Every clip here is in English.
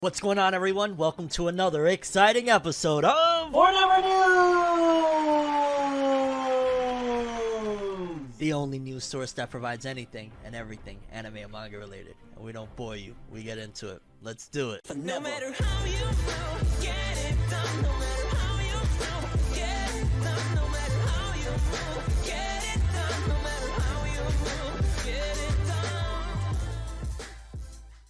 What's going on, everyone? Welcome to another exciting episode of FORNEVERNEWS! The only news source that provides anything and everything anime and manga related. And we don't bore you. We get into it. Let's do it. No matter how you feel, get it done. No matter how you feel, get it done. No matter how you feel, get it done. No matter how you feel, get it done.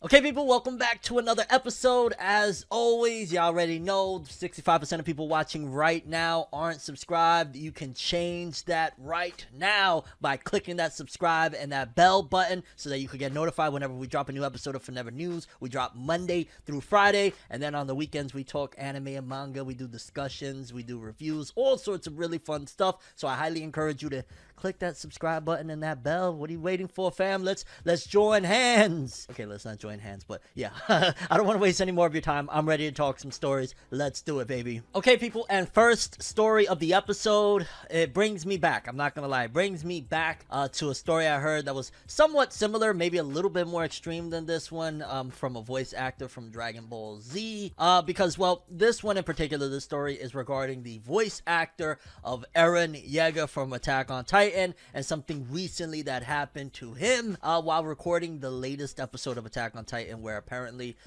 Okay, people, welcome back to another episode. As always, you already know 65% of people watching right now aren't subscribed. You can change that right now by clicking that subscribe and that bell button so that you can get notified whenever we drop a new episode of FORNEVER News. We drop Monday through Friday, and then on the weekends we talk anime and manga. We do discussions, we do reviews, all sorts of really fun stuff. So I highly encourage you to click that subscribe button and that bell. What are you waiting for, fam? Let's join hands. Okay, let's not join hands, but yeah. I don't want to waste any more of your time. I'm ready to talk some stories. Let's do it, baby. Okay, people, and first story of the episode, it brings me back. I'm not gonna lie. It brings me back to a story I heard that was somewhat similar, maybe a little bit more extreme than this one, from a voice actor from Dragon Ball Z, because, well, this one in particular, this story is regarding the voice actor of Eren Yeager from Attack on Titan, and something recently that happened to him while recording the latest episode of Attack on Titan, where apparently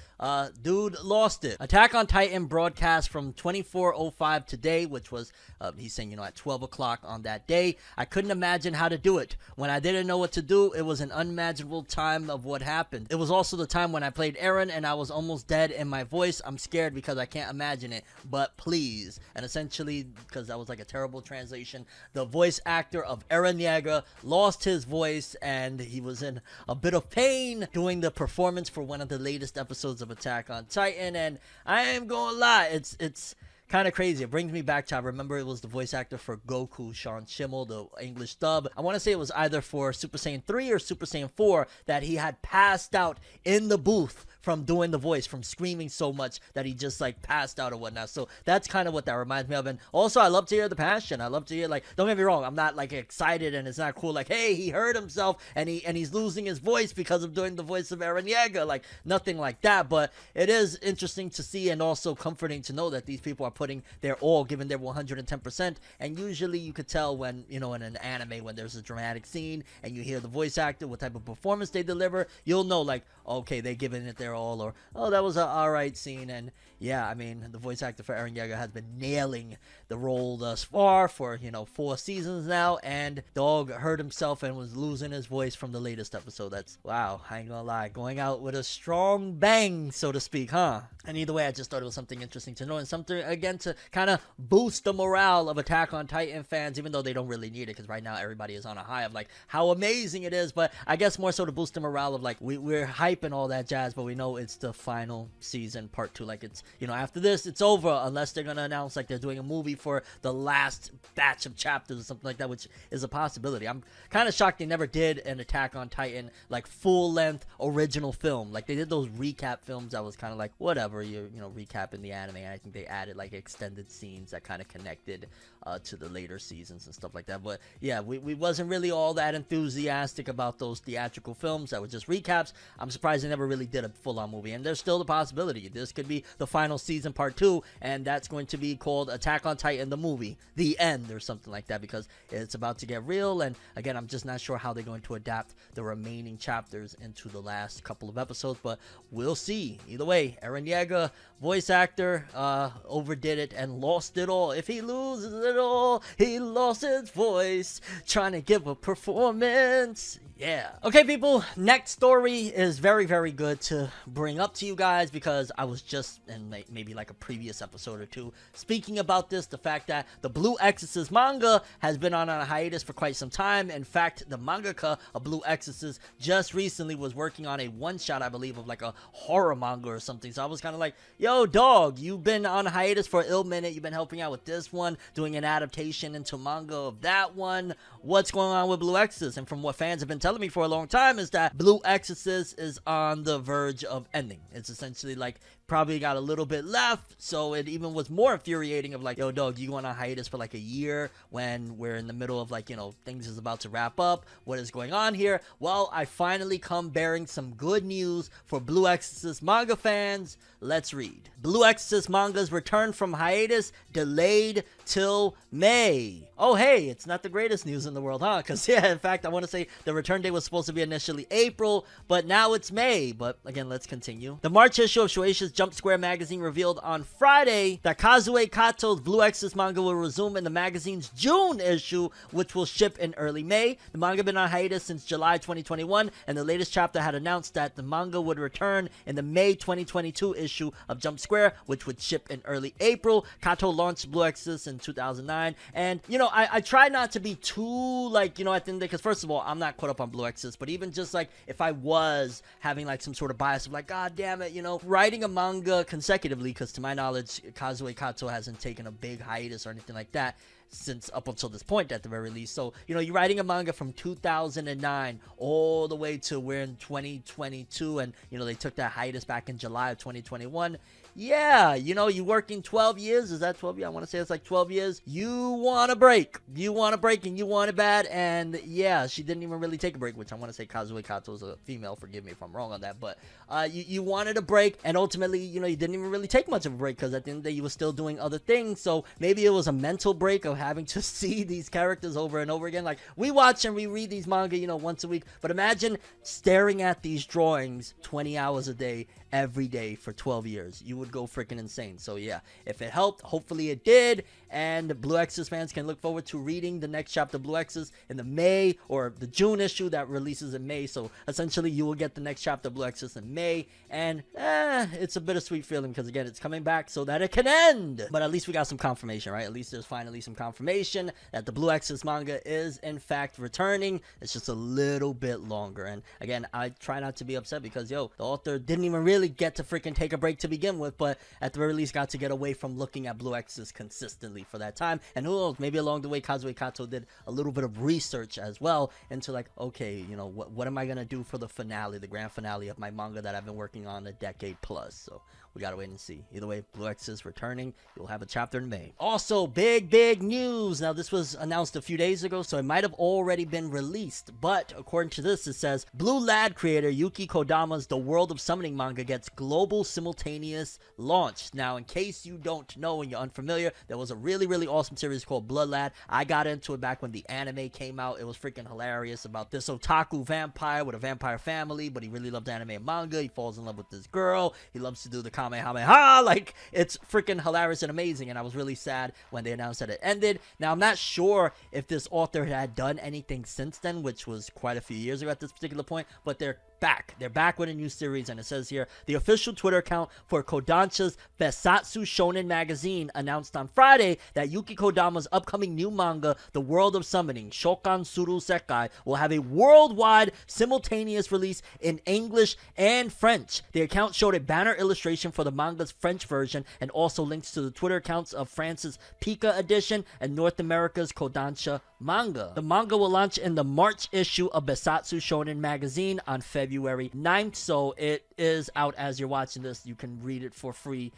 dude lost it. Attack on Titan broadcast from 24:05 today, which was he's saying, at 12 o'clock on that day. I couldn't imagine how to do it. When I didn't know what to do, it was an unimaginable time of what happened. It was also the time when I played Eren and I was almost dead in my voice. I'm scared because I can't imagine it, but please. And essentially, because that was like a terrible translation, the voice actor of Eren Yeager lost his voice and he was in a bit of pain doing the performance for one of the latest episodes of Attack on Titan. And I am gonna lie, it's kind of crazy. It brings me back to, I remember it was the voice actor for Goku, Sean Schimmel, the English dub. I want to say it was either for Super Saiyan 3 or Super Saiyan 4 that he had passed out in the booth from doing the voice, from screaming so much that he just like passed out or whatnot. So that's kind of what that reminds me of. And also, I love to hear the passion. I love to hear, like, don't get me wrong, I'm not like excited and it's not cool like, hey, he hurt himself and he's losing his voice because of doing the voice of Eren Yeager. Like, nothing like that. But it is interesting to see and also comforting to know that these people are putting their all, giving their 110%. And usually you could tell when, in an anime, when there's a dramatic scene and you hear the voice actor, what type of performance they deliver, you'll know, like, okay, they're giving it their all, or, oh, that was an alright scene. And yeah, I mean, the voice actor for Eren Yeager has been nailing the role thus far for, 4 seasons now, and dog hurt himself and was losing his voice from the latest episode. That's, wow, I ain't gonna lie, going out with a strong bang, so to speak, huh? And either way, I just thought it was something interesting to know, and something, again, to kind of boost the morale of Attack on Titan fans, even though they don't really need it, because right now everybody is on a high of, like, how amazing it is, but I guess more so to boost the morale of, like, we're hyping all that jazz, but we know it's the final season, part 2, like, it's, after this, it's over, unless they're gonna announce, like, they're doing a movie for the last batch of chapters or something like that, which is a possibility. I'm kind of shocked they never did an Attack on Titan, like, full-length original film. Like, they did those recap films that was kind of like, whatever, you're, recapping the anime, and I think they added, like, extended scenes that kind of connected to the later seasons and stuff like that. But yeah, we wasn't really all that enthusiastic about those theatrical films that were just recaps. I'm surprised they never really did a full-on movie, and there's still the possibility this could be the final season, part 2, and that's going to be called Attack on Titan the movie, The End, or something like that, because it's about to get real. And again, I'm just not sure how they're going to adapt the remaining chapters into the last couple of episodes, but we'll see. Either way, Eren Yeager, voice actor, overdid it and lost it all. If he loses it all, he lost his voice trying to give a performance. Yeah. Okay, people, next story is very, very good to bring up to you guys, because I was just in maybe like a previous episode or two speaking about this, the fact that the Blue Exorcist manga has been on a hiatus for quite some time. In fact, the mangaka of Blue Exorcist just recently was working on a one-shot, I believe, of like a horror manga or something. So I was kind of like, yo, dog, you've been on hiatus for a ill minute. You've been helping out with this one, doing an adaptation into manga of that one. What's going on with Blue Exorcist? And from what fans have been telling telling me for a long time is that Blue Exorcist is on the verge of ending. It's essentially like probably got a little bit left, so it even was more infuriating of like, yo dog, you going on hiatus for like a year when we're in the middle of like, you know, things is about to wrap up. What is going on here? Well, I finally come bearing some good news for Blue Exorcist manga fans. Let's read. Blue Exorcist manga's return from hiatus delayed till May. Oh hey, it's not the greatest news in the world, huh? Because yeah, in fact, I want to say the return date was supposed to be initially April, but now it's May. But again, let's continue. The March issue of Shueisha's Jump Square magazine revealed on Friday that Kazue Kato's Blue Exorcist manga will resume in the magazine's June issue, which will ship in early May. The manga had been on hiatus since July 2021, and the latest chapter had announced that the manga would return in the May 2022 issue of Jump Square, which would ship in early April. Kato launched Blue Exorcist in 2009, and you know, I try not to be too like, you know, I think that, because first of all, I'm not caught up on Blue Exorcist, but even just like if I was having like some sort of bias of like, god damn it, you know, writing a manga consecutively, because to my knowledge Kazue Kato hasn't taken a big hiatus or anything like that since up until this point at the very least. So, you know, you're writing a manga from 2009 all the way to we're in 2022, and you know, they took that hiatus back in July of 2021. Yeah, you know, you working 12 years. Is that 12 years? I want to say it's like 12 years. You want a break. You want a break, and you want it bad. And yeah, she didn't even really take a break, which I want to say Kazue Kato is a female. Forgive me if I'm wrong on that. But you wanted a break, and ultimately, you know, you didn't even really take much of a break, because at the end of the day, you were still doing other things. So maybe it was a mental break of having to see these characters over and over again. Like, we watch and we read these manga, you know, once a week. But imagine staring at these drawings 20 hours a day every day for 12 years. You would go freaking insane. So yeah, if it helped, hopefully it did, and Blue Exorcist fans can look forward to reading the next chapter of Blue Exorcist in the May or the June issue that releases in May. So essentially you will get the next chapter of Blue Exorcist in May, and it's a bittersweet feeling, because again, it's coming back so that it can end. But at least we got some confirmation, right? At least there's finally some confirmation that the Blue Exorcist manga is in fact returning. It's just a little bit longer, and again, I try not to be upset, because yo, the author didn't even really get to freaking take a break to begin with, but at the very least got to get away from looking at Blue Exorcist consistently for that time. And who knows, maybe along the way Kazue Kato did a little bit of research as well into like, okay, you know, what am I gonna do for the finale, the grand finale of my manga that I've been working on a decade plus. So we gotta wait and see. Either way, Blue Exorcist returning. You'll have a chapter in May. Also, big news. Now, this was announced a few days ago, so it might have already been released. But according to this, it says Blue Lad creator Yuki Kodama's The World of Summoning manga gets global simultaneous launch. Now, in case you don't know and you're unfamiliar, there was a really awesome series called Blood Lad. I got into it back when the anime came out. It was freaking hilarious, about this otaku vampire with a vampire family, but he really loved anime and manga. He falls in love with this girl. He loves to do the Kamehameha. Like, it's freaking hilarious and amazing, and I was really sad when they announced that it ended. Now, I'm not sure if this author had done anything since then, which was quite a few years ago at this particular point, but they're back. They're back with a new series, and it says here, the official Twitter account for Kodansha's Besatsu Shonen magazine announced on Friday that Yuki Kodama's upcoming new manga, The World of Summoning, Shokan Suru Sekai, will have a worldwide simultaneous release in English and French. The account showed a banner illustration for the manga's French version, and also links to the Twitter accounts of France's Pika edition and North America's Kodansha manga. The manga will launch in the March issue of Besatsu Shonen magazine on February 9th, so it is out as you're watching this. You can read it for free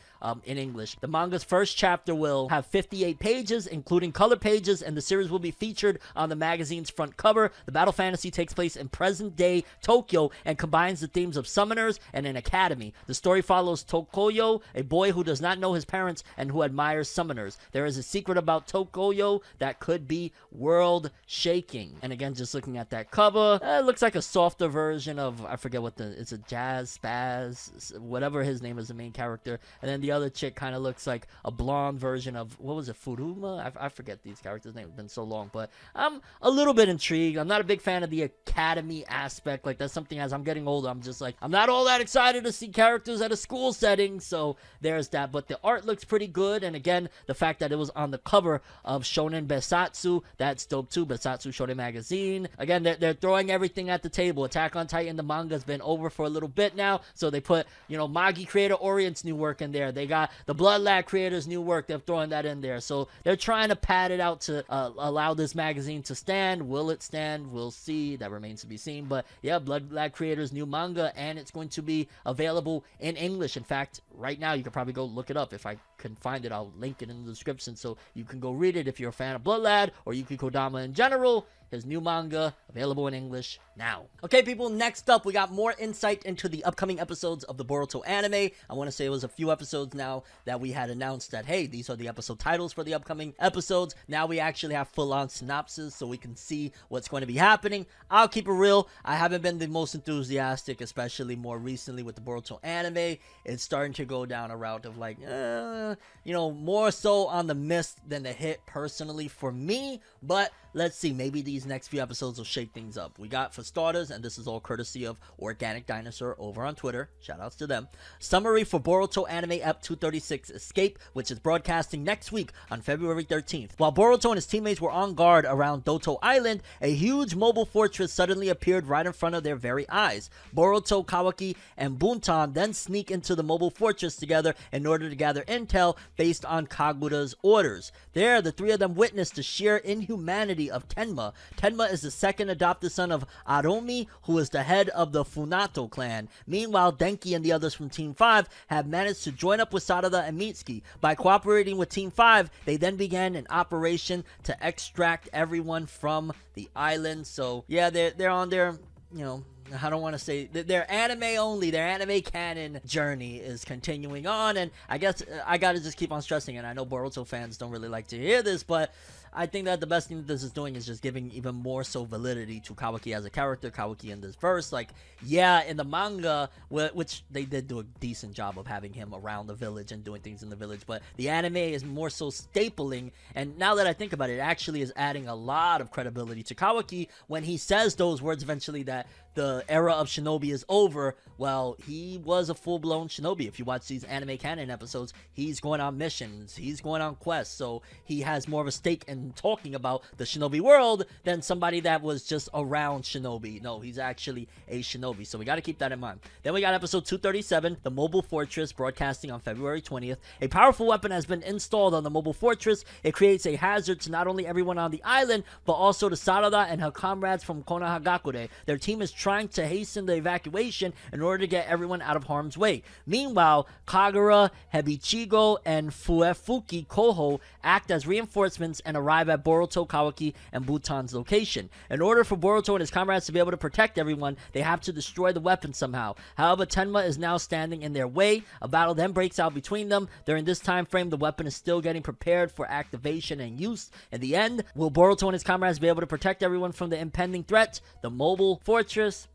in English. The manga's first chapter will have 58 pages, including color pages, and the series will be featured on the magazine's front cover. The battle fantasy takes place in present-day Tokyo and combines the themes of summoners and an academy. The story follows Tokoyo, a boy who does not know his parents and who admires summoners. There is a secret about Tokoyo that could be world-shaking. And again, just looking at that cover, it looks like a softer version of, I forget what it's a Jazz, Spaz, whatever his name is, the main character. And then the other chick kind of looks like a blonde version of, what was it, Furuma? I forget these characters' names. It's been so long, but I'm a little bit intrigued. I'm not a big fan of the academy aspect. Like, that's something, as I'm getting older, I'm just like, I'm not all that excited to see characters at a school setting, so there's that. But the art looks pretty good, and again, the fact that it was on the cover of Shonen Besatsu, that's dope too. Besatsu Shonen magazine. Again, they're throwing everything at the table. Attack on Titan, the manga's been over for a little bit now, now. So they put, Magi creator Orient's new work in there. They got the Blood Lad creator's new work. They're throwing that in there. So they're trying to pad it out to allow this magazine to stand. Will it stand? We'll see. That remains to be seen. But yeah, Blood Lad creator's new manga, and it's going to be available in English. In fact, right now you can probably go look it up. If I can find it, I'll link it in the description so you can go read it if you're a fan of Blood Lad or Yuki Kodama in general. His new manga available in English now. Okay, people, next up we got more insight into the upcoming episodes of the Boruto anime. I want to say it was a few episodes now that we had announced that, hey, these are the episode titles for the upcoming episodes. Now we actually have full-on synopsis so we can see what's going to be happening. I'll keep it real. I haven't been the most enthusiastic, especially more recently with the Boruto anime. It's starting to go down a route of like, more so on the miss than the hit personally for me. But let's see, maybe these next few episodes will shake things up. We got, for starters, and this is all courtesy of Organic Dinosaur over on Twitter, shoutouts to them, summary for Boruto Anime Ep 236 Escape, which is broadcasting next week on February 13th. While Boruto and his teammates were on guard around Doto Island, a huge mobile fortress suddenly appeared right in front of their very eyes. Boruto, Kawaki, and Buntan then sneak into the mobile fortress together in order to gather intel based on Kagura's orders. There, the three of them witness the sheer inhumanity of Tenma. Tenma is the second adopted son of Aromi, who is the head of the Funato clan. Meanwhile, Denki and the others from Team 5 have managed to join up with Sarada and Mitsuki. By cooperating with Team 5, they then began an operation to extract everyone from the island. So, yeah, they're on their, I don't want to say their anime only, their anime canon journey is continuing on, and I guess I gotta just keep on stressing it. I know Boruto fans don't really like to hear this, but I think that the best thing that this is doing is just giving even more so validity to Kawaki as a character, Kawaki in this verse. Like, yeah, in the manga, which they did do a decent job of having him around the village and doing things in the village, but the anime is more so stapling, and now that I think about it, it actually is adding a lot of credibility to Kawaki when he says those words eventually that the era of shinobi is over. Well, he was a full-blown shinobi. If you watch these anime canon episodes, he's going on missions, he's going on quests, so he has more of a stake in talking about the shinobi world than somebody that was just around shinobi. No, he's actually a shinobi, so we got to keep that in mind. Then we got episode 237, the mobile fortress, broadcasting on February 20th. A powerful weapon has been installed on the mobile fortress. It creates a hazard to not only everyone on the island, but also to Sarada and her comrades from Konohagakure. Their team is trying to hasten the evacuation in order to get everyone out of harm's way. Meanwhile, Kagura, Hebichigo, and Fuefuki Koho act as reinforcements and arrive at Boruto, Kawaki, and Butan's location. In order for Boruto and his comrades to be able to protect everyone, they have to destroy the weapon somehow. However, Tenma is now standing in their way. A battle then breaks out between them. During this time frame, the weapon is still getting prepared for activation and use. In the end, will Boruto and his comrades be able to protect everyone from the impending threat? The mobile fortress,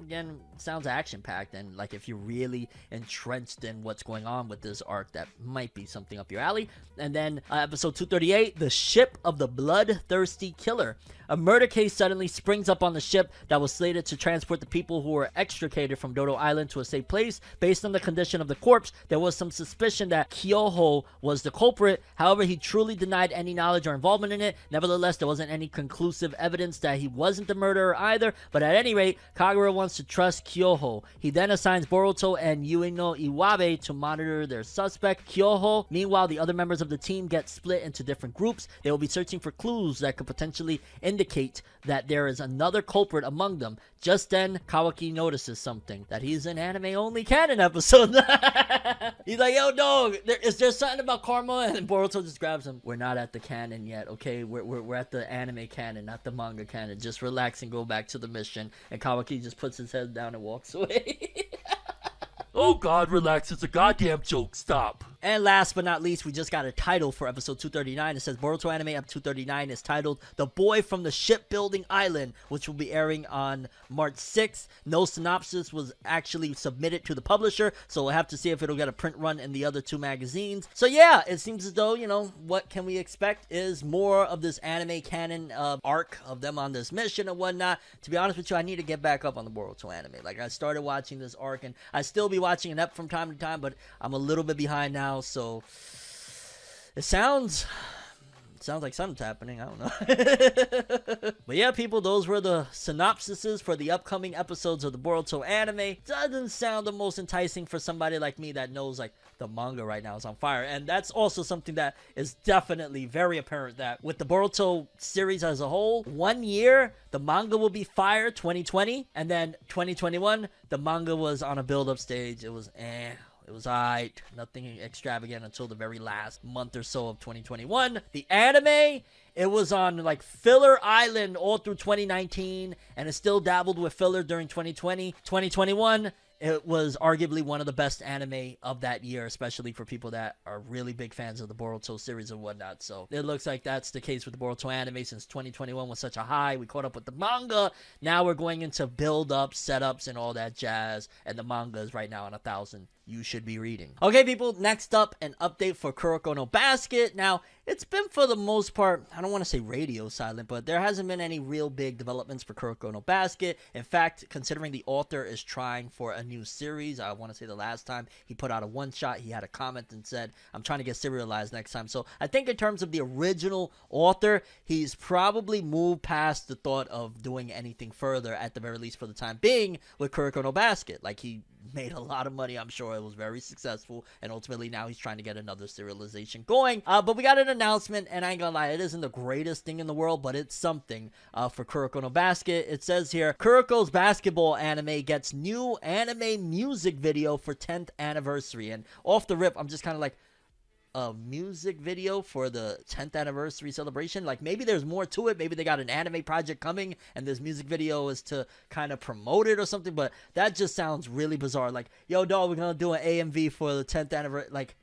again, sounds action-packed, and like if you're really entrenched in what's going on with this arc, that might be something up your alley. And then episode 238, the ship of the bloodthirsty killer. A murder case suddenly springs up on the ship that was slated to transport the people who were extricated from Dodo Island to a safe place. Based on the condition of the corpse, there was some suspicion that Kyoho was the culprit. However, he truly denied any knowledge or involvement in it. Nevertheless, there wasn't any conclusive evidence that he wasn't the murderer either. But at any rate, Kagura wants to trust Kyoho. He then assigns Boruto and Yuino Iwabe to monitor their suspect, Kyoho. Meanwhile, the other members of the team get split into different groups. They will be searching for clues that could potentially indicate that there is another culprit among them. Just then, Kawaki notices something, that he's an anime-only canon episode. He's like, yo, dog, is there something about karma? And Boruto just grabs him. We're not at the canon yet, okay? We're at the anime canon, not the manga canon. Just relax and go back to the mission. And Kawaki just puts his head down and walks away. Oh God, relax, it's a goddamn joke, stop. And last but not least, we just got a title for episode 239. It says Boruto Anime Ep 239 is titled The Boy from the Shipbuilding Island, which will be airing on March 6th. No synopsis was actually submitted to the publisher, so we'll have to see if it'll get a print run in the other two magazines. So yeah, it seems as though, what can we expect is more of this anime canon arc of them on this mission and whatnot. To be honest with you, I need to get back up on the Boruto anime. Like, I started watching this arc, and I still be watching an ep from time to time, but I'm a little bit behind now, so it sounds Sounds like something's happening. I don't know. But yeah, people, those were the synopsises for the upcoming episodes of the Boruto anime. Doesn't sound the most enticing for somebody like me that knows like the manga right now is on fire. And that's also something that is definitely very apparent, that with the Boruto series as a whole, 1 year the manga will be fire, 2020, and then 2021 the manga was on a build-up stage. It was it was alright, nothing extravagant until the very last month or so of 2021. The anime, it was on like filler island all through 2019, and it still dabbled with filler during 2020. 2021, it was arguably one of the best anime of that year, especially for people that are really big fans of the Boruto series and whatnot. So it looks like that's the case with the Boruto anime since 2021 was such a high. We caught up with the manga. Now we're going into build-ups, setups, and all that jazz. And the manga is right now on 1,000. You should be reading. Okay, people, next up, an update for Kuroko no Basket. Now, it's been for the most part, I don't want to say radio silent, but there hasn't been any real big developments for Kuroko no Basket. In fact, considering the author is trying for a new series, I want to say the last time he put out a one-shot, he had a comment and said, I'm trying to get serialized next time. So I think in terms of the original author, he's probably moved past the thought of doing anything further, at the very least for the time being, with Kuroko no Basket. Like, he made a lot of money, I'm sure it was very successful, and ultimately now he's trying to get another serialization going. But we got an announcement, and I ain't gonna lie, it isn't the greatest thing in the world, but it's something for Kuroko no Basket. It says here, Kuroko's basketball anime gets new anime music video for 10th anniversary. And off the rip, I'm just kind of like, a music video for the 10th anniversary celebration? Like, maybe there's more to it. Maybe they got an anime project coming and this music video is to kind of promote it or something, but that just sounds really bizarre. Like, yo dog, we're gonna do an AMV for the 10th anniversary. Like,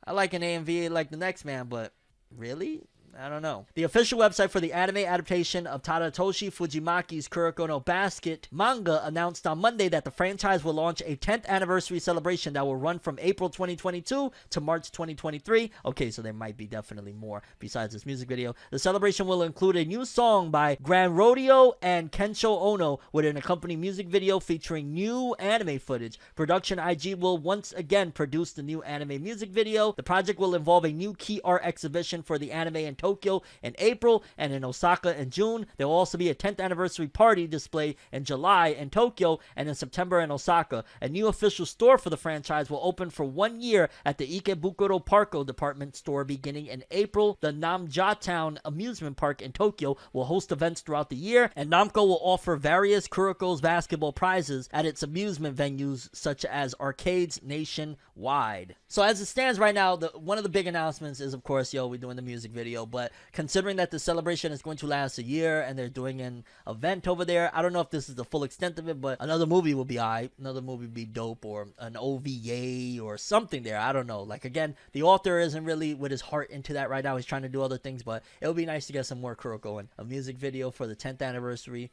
I like an AMV like the next man, but really? I don't know. The official website for the anime adaptation of Tadatoshi Fujimaki's Kuroko no Basket manga announced on Monday that the franchise will launch a 10th anniversary celebration that will run from April 2022 to March 2023. Okay, so there might be definitely more besides this music video. The celebration will include a new song by Gran Rodeo and Kensho Ono with an accompanying music video featuring new anime footage. Production IG will once again produce the new anime music video. The project will involve a new key art exhibition for the anime in Tokyo in April and in Osaka in June. There will also be a 10th anniversary party display in July in Tokyo and in September in Osaka. A new official store for the franchise will open for 1 year at the Ikebukuro Parko department store beginning in April. The Namja Town amusement park in Tokyo will host events throughout the year, and Namco will offer various Kuroko's basketball prizes at its amusement venues such as arcades nationwide. So as it stands right now, one of the big announcements is, of course, we're doing the music video. But considering that the celebration is going to last a year and they're doing an event over there, I don't know if this is the full extent of it, but another movie will be alright. Another movie would be dope, or an OVA or something there. I don't know. Like, again, the author isn't really with his heart into that right now. He's trying to do other things, but it would be nice to get some more Kuroko and a music video for the 10th anniversary.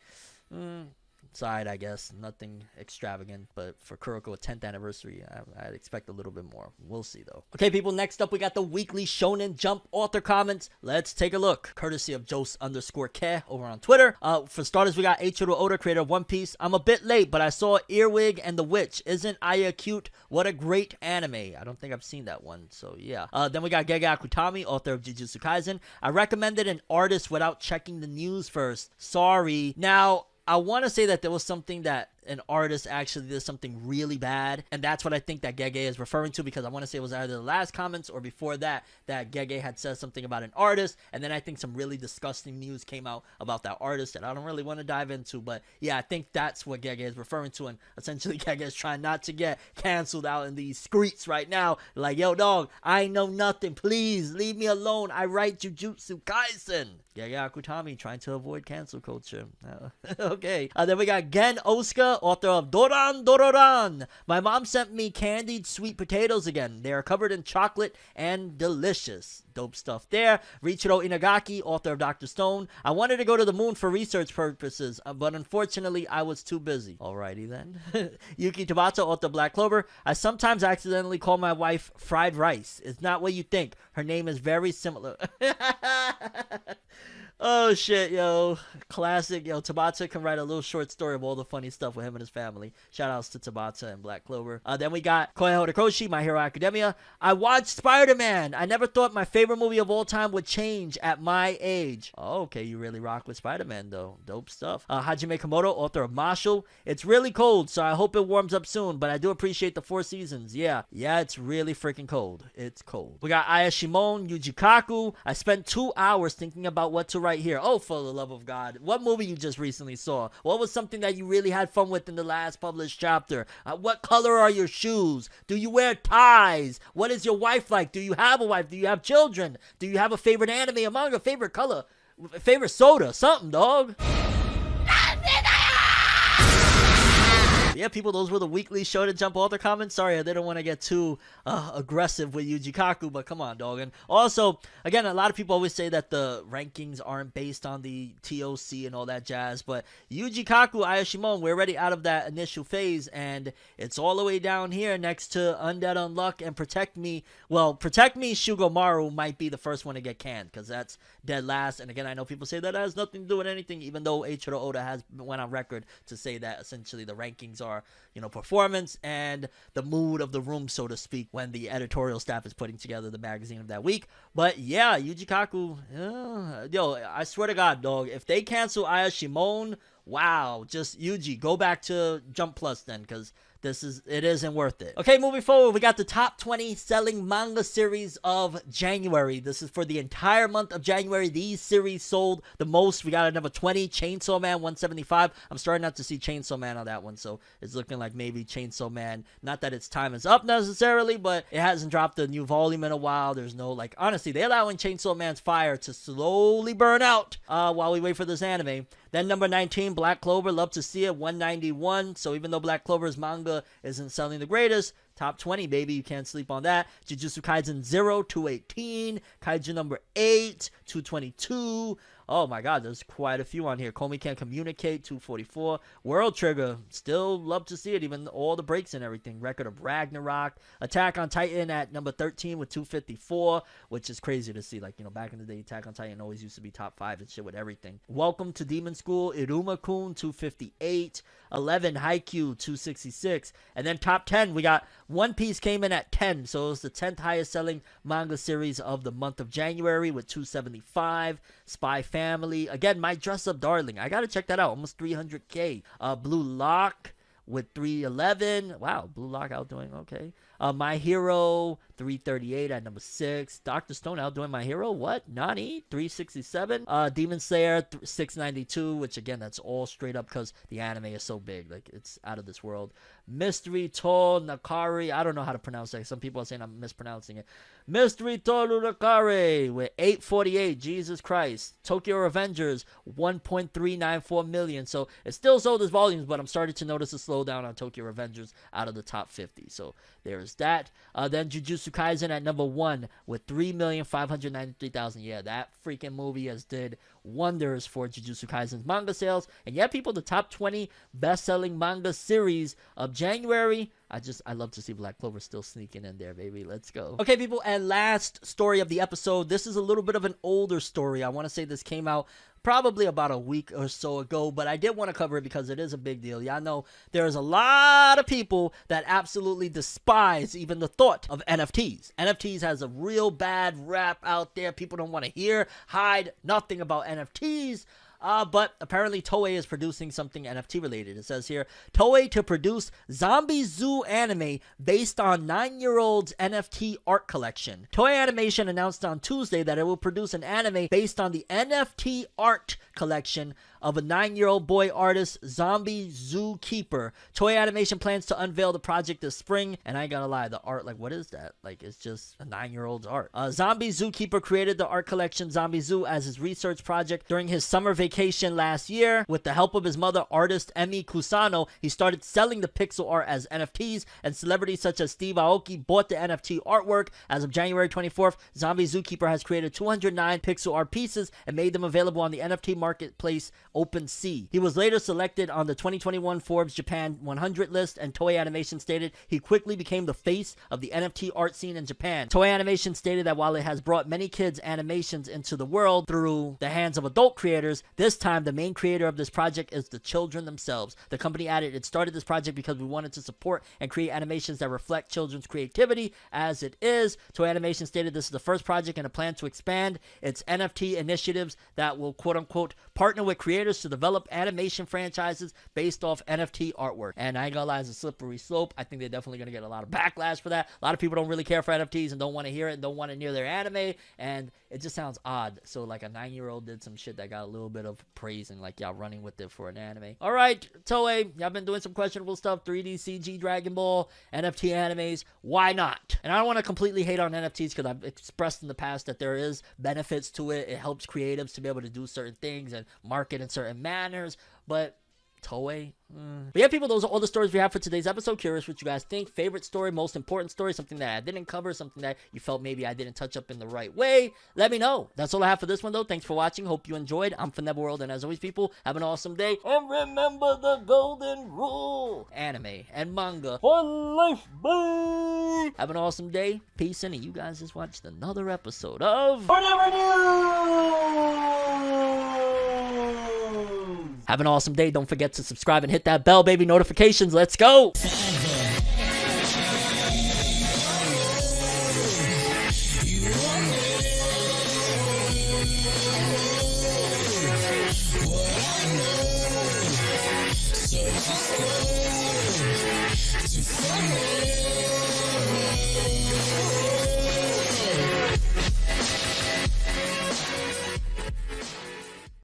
Side, I guess. Nothing extravagant, but for Kuroko, 10th anniversary, I'd expect a little bit more. We'll see, though. Okay, people, next up, we got the weekly Shonen Jump author comments. Let's take a look. Courtesy of Jose_Ke over on Twitter. For starters, we got Eiichiro Oda, creator of One Piece. I'm a bit late, but I saw Earwig and the Witch. Isn't Aya cute? What a great anime. I don't think I've seen that one, so yeah. Then we got Gege Akutami, author of Jujutsu Kaisen. I recommended an artist without checking the news first. Sorry. Now, I want to say that there was something that an artist actually did something really bad, and that's what I think that Gege is referring to, because I want to say it was either the last comments or before that Gege had said something about an artist, and then I think some really disgusting news came out about that artist that I don't really want to dive into, but yeah, I think that's what Gege is referring to, and essentially Gege is trying not to get canceled out in these streets right now, like, yo dog, I know nothing, please leave me alone, I write Jujutsu Kaisen. Gege Akutami trying to avoid cancel culture. Okay, then we got Gen Osuka, author of Doran Dororan. My mom sent me candied sweet potatoes again. They are covered in chocolate and delicious. Dope stuff there. Riichiro Inagaki, author of Dr. Stone. I wanted to go to the moon for research purposes, but unfortunately I was too busy. Alrighty then. Yuki Tabata, author of Black Clover. I sometimes accidentally call my wife fried rice. It's not what you think. Her name is very similar. Oh shit, yo. Classic. Yo, Tabata can write a little short story of all the funny stuff with him and his family. Shout outs to Tabata and Black Clover. Then we got Koei Horikoshi, My Hero Academia. I watched Spider-Man. I never thought my favorite movie of all time would change at my age. Oh, okay, you really rock with Spider-Man though. Dope stuff. Hajime Komodo, author of Marshall. It's really cold, so I hope it warms up soon, but I do appreciate the 4 seasons. Yeah, it's really freaking cold. It's cold. We got Aya Shimon, Yuji Kaku. I spent 2 hours thinking about what to write here. Oh, for the love of God. What movie you just recently saw? What was something that you really had fun with in the last published chapter? What color are your shoes? Do you wear ties? What is your wife like? Do you have a wife? Do you have children? Do you have a favorite anime, a manga, favorite color, favorite soda? Something, dog. Yeah, people, those were the weekly Show to Jump author comments. Sorry, I didn't want to get too aggressive with Yuji Kaku, but come on, dog. And also, again, a lot of people always say that the rankings aren't based on the TOC and all that jazz, but Yuji Kaku, Ayashimon, we're already out of that initial phase, and it's all the way down here next to Undead Unluck and Protect Me. Well, Protect Me, Shugomaru might be the first one to get canned, because that's dead last. And again, I know people say that has nothing to do with anything, even though Eiichiro Oda has went on record to say that essentially the rankings are, you know, performance and the mood of the room, so to speak, when the editorial staff is putting together the magazine of that week. But yeah, Yuji Kaku, yo, I swear to God, dog, if they cancel Aya Shimon, wow, just Yuji, go back to Jump Plus then, because it isn't worth it. Okay, moving forward, we got the top 20 selling manga series of January. This is for the entire month of January. These series sold the most. We got at number 20, Chainsaw Man 175. I'm starting not to see Chainsaw Man on that one, so it's looking like maybe Chainsaw Man, not that its time is up necessarily, but it hasn't dropped a new volume in a while. There's no, like, honestly, they're allowing Chainsaw Man's fire to slowly burn out while we wait for this anime. Then number 19, Black Clover, love to see it, 191. So even though Black Clover's manga isn't selling the greatest, top 20, baby, you can't sleep on that. Jujutsu Kaisen 0, 218. Kaiju number 8, 222. Oh my God, there's quite a few on here. Komi Can't Communicate, 244. World Trigger, still love to see it, even all the breaks and everything. Record of Ragnarok. Attack on Titan at number 13 with 254, which is crazy to see. Like, you know, back in the day, Attack on Titan always used to be top 5 and shit with everything. Welcome to Demon School, Iruma-kun, 258. 11, Haikyuu, 266. And then top 10, we got One Piece came in at 10. So it was the 10th highest selling manga series of the month of January with 275. Spy Family. Again, My Dress Up Darling. I got to check that out. Almost 300K. Blue Lock with 311. Wow, Blue Lock outdoing. Okay. My Hero, 338 at number 6. Dr. Stone outdoing My Hero. What? Nani? 367. Demon Slayer, 692, which again, that's all straight up because the anime is so big. Like, it's out of this world. Mystery Toll Nakari. I don't know how to pronounce that. Some people are saying I'm mispronouncing it. Mystery Toll Nakari with 848. Jesus Christ. Tokyo Revengers, 1.394 million. So it still sold as volumes, but I'm starting to notice a slowdown on Tokyo Revengers out of the top 50. So there's that. Then Jujutsu Kaisen at number 1 with 3,593,000. Yeah, that freaking movie has did wonders for Jujutsu Kaisen's manga sales. And yeah, people, the top 20 best-selling manga series of January. I love to see Black Clover still sneaking in there, baby. Let's go. Okay, people, and last story of the episode. This is a little bit of an older story. I want to say this came out probably about a week or so ago, but I did want to cover it because it is a big deal. Y'all know there's a lot of people that absolutely despise even the thought of NFTs. NFTs has a real bad rap out there. People don't want to hear, hide nothing about NFTs. But apparently Toei is producing something NFT related. It says here, Toei to produce Zombie Zoo anime based on 9-year-old's NFT art collection. Toei Animation announced on Tuesday that it will produce an anime based on the NFT art collection of a 9-year-old boy artist, Zombie Zookeeper. Toei Animation plans to unveil the project this spring, and I ain't gonna lie, the art, like, what is that? Like, it's just a 9-year-old's art. Zombie Zookeeper created the art collection Zombie Zoo as his research project during his summer vacation last year. With the help of his mother, artist Emi Kusano, he started selling the pixel art as NFTs, and celebrities such as Steve Aoki bought the NFT artwork. As of January 24th, Zombie Zookeeper has created 209 pixel art pieces and made them available on the NFT marketplace Open Sea. He was later selected on the 2021 Forbes Japan 100 list, and Toei Animation stated he quickly became the face of the NFT art scene in Japan. Toei Animation stated that while it has brought many kids' animations into the world through the hands of adult creators, this time the main creator of this project is the children themselves. The company added, it started this project because we wanted to support and create animations that reflect children's creativity as it is. Toei Animation stated this is the first project and a plan to expand its NFT initiatives that will quote-unquote partner with creators to develop animation franchises based off NFT artwork. And I ain't gonna lie, it's a slippery slope. I think they're definitely gonna get a lot of backlash for that. A lot of people don't really care for NFTs and don't want to hear it and don't want it near their anime, and it just sounds odd. So like a 9-year-old did some shit that got a little bit of praise and like y'all running with it for an anime. All right, Toei, y'all been doing some questionable stuff, 3D CG Dragon Ball, NFT animes. Why not? And I don't want to completely hate on NFTs because I've expressed in the past that there is benefits to it. It helps creatives to be able to do certain things and market in certain manners, but Toei. But yeah, people, those are all the stories we have for today's episode. Curious what you guys think. Favorite story, most important story, something that I didn't cover, something that you felt maybe I didn't touch up in the right way. Let me know. That's all I have for this one, though. Thanks for watching. Hope you enjoyed. I'm ForneverWorld, and as always, people, have an awesome day. And remember the golden rule. Anime and manga for life. Bye. Have an awesome day. Peace, and you guys just watched another episode of FORNEVERNEWS. Have an awesome day. Don't forget to subscribe and hit that bell, baby. Notifications. Let's go. To